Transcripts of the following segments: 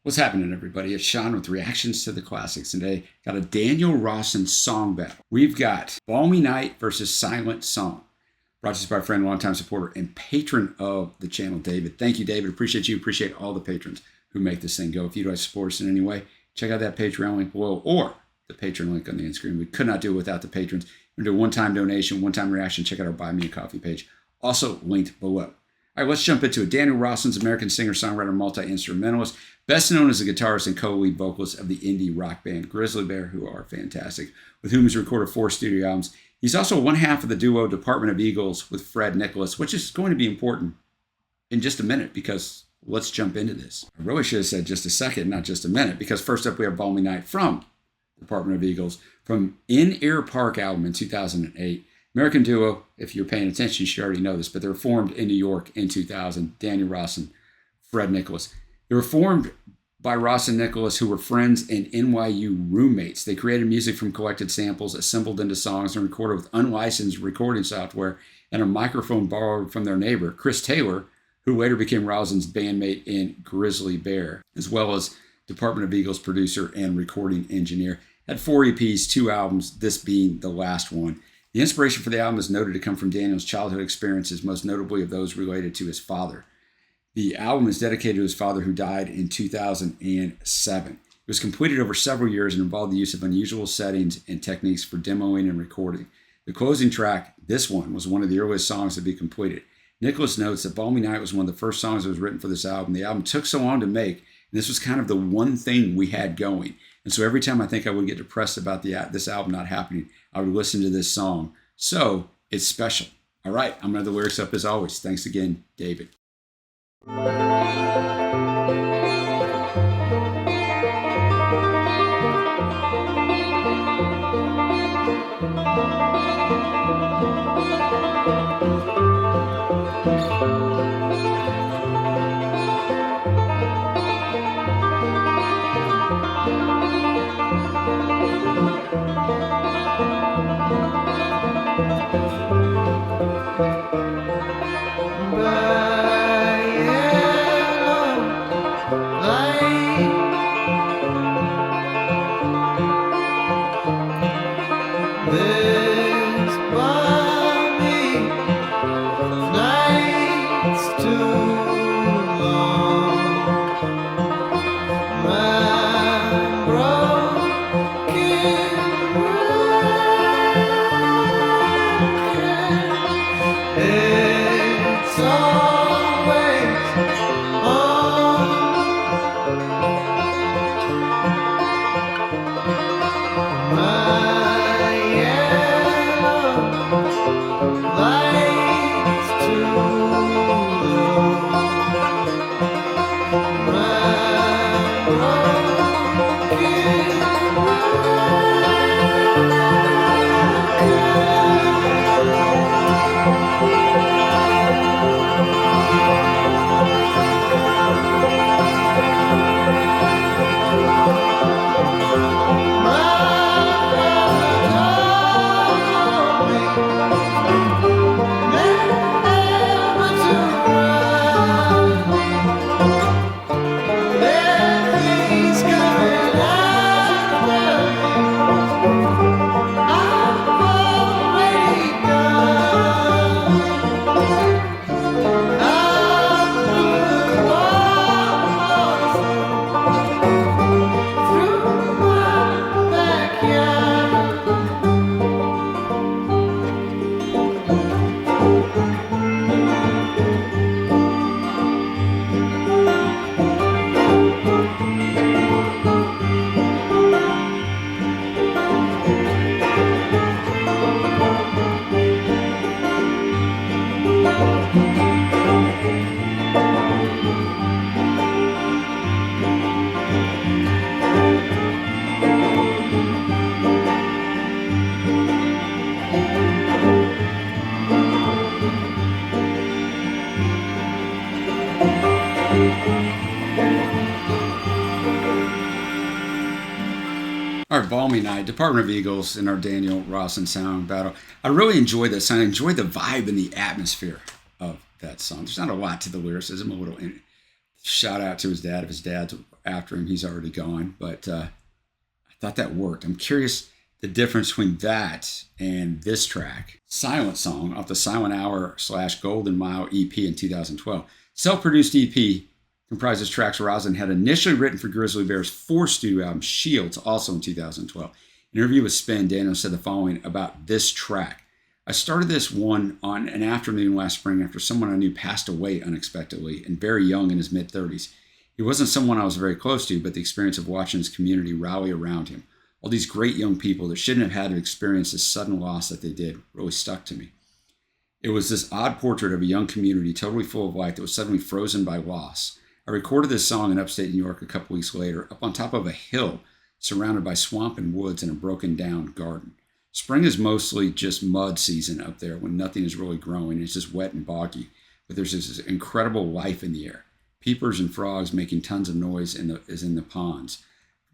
What's happening, everybody? It's Sean with Reactions to the Classics. Today, got a Daniel Rossen song battle. We've got Balmy Night versus Silent Song. Brought to us by a friend, longtime supporter, and patron of the channel, David. Thank you, David. Appreciate you. Appreciate all the patrons who make this thing go. If you'd like to support us in any way, check out that Patreon link below or the Patreon link on the end screen. We could not do it without the patrons. We're going to do a one-time donation, one-time reaction. Check out our Buy Me a Coffee page, also linked below. All right, let's jump into it. Daniel Rossen's American singer, songwriter, multi-instrumentalist, best known as a guitarist and co-lead vocalist of the indie rock band Grizzly, who are fantastic, with whom he's recorded 4 studio albums. He's also one half of the duo Department of Eagles with Fred Nicholas, which is going to be important in just a minute because let's jump into this. I really should have said just a second, not just a minute, because first up we have Balmy Night from Department of Eagles from In Ear Park album in 2008. American duo, if you're paying attention, you should already know this, but they were formed in New York in 2000. Daniel Rossen, Fred Nicholas. They were formed by Ross and Nicholas, who were friends and NYU roommates. They created music from collected samples, assembled into songs, and recorded with unlicensed recording software and a microphone borrowed from their neighbor, Chris Taylor, who later became Rossen's bandmate in Grizzly, as well as Department of Eagles producer and recording engineer. Had 4 EPs, 2 albums, this being the last one. The inspiration for the album is noted to come from Daniel's childhood experiences, most notably of those related to his father. The album is dedicated to his father, who died in 2007. It was completed over several years and involved the use of unusual settings and techniques for demoing and recording. The closing track, this one, was one of the earliest songs to be completed. Nicholas notes that Balmy Night was one of the first songs that was written for this album. The album took so long to make, and this was kind of the one thing we had going. And so every time I think I would get depressed about this album not happening, I would listen to this song. So it's special. All right, I'm going to have the lyrics up as always. Thanks again, David. Our Balmy Night, Department of Eagles, and our Daniel Rossen sound battle. I really enjoy this. I enjoy the vibe and the atmosphere of that song. There's not a lot to the lyricism. A little shout out to his dad if his dad's after him. He's already gone, but I thought that worked. I'm curious the difference between that and this track, Silent Song, off the Silent Hour / Golden Mile EP in 2012. Self-produced EP comprises tracks Rossen had initially written for Grizzly Bear's fourth studio album, Shields, also in 2012. In an interview with Spin, Daniel said the following about this track. I started this one on an afternoon last spring after someone I knew passed away unexpectedly and very young in his mid-30s. He wasn't someone I was very close to, but the experience of watching his community rally around him, all these great young people that shouldn't have had to experience this sudden loss that they did, really stuck to me. It was this odd portrait of a young community totally full of life that was suddenly frozen by loss. I recorded this song in upstate New York a couple weeks later, up on top of a hill surrounded by swamp and woods in a broken down garden. Spring is mostly just mud season up there when nothing is really growing. It's just wet and boggy, but there's this incredible life in the air. Peepers and frogs making tons of noise in the ponds.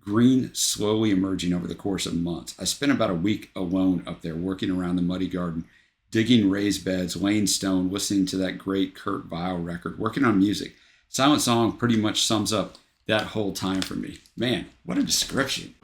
Green slowly emerging over the course of months. I spent about a week alone up there working around the muddy garden, digging raised beds, laying stone, listening to that great Kurt Weill record, working on music. Silent Song pretty much sums up that whole time for me. Man, what a description.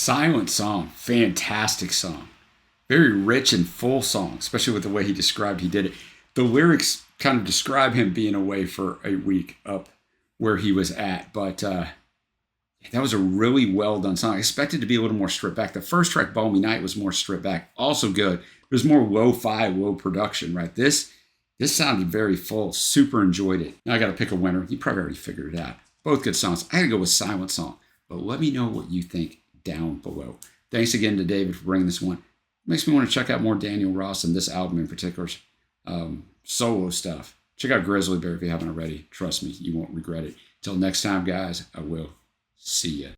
Silent Song, fantastic song. Very rich and full song, especially with the way he described he did it. The lyrics kind of describe him being away for a week up where he was at, but that was a really well done song. I expected to be a little more stripped back. The first track, Balmy Night, was more stripped back. Also good. It was more lo-fi, low production, right? This sounded very full. Super enjoyed it. Now I got to pick a winner. You probably already figured it out. Both good songs. I got to go with Silent Song. But let me know what you think down below. Thanks again to David for bringing this one. Makes me want to check out more Daniel Rossen, this album in particular, solo stuff. Check out Grizzly Bear if you haven't already. Trust me, you won't regret it. Till next time, guys, I will see ya.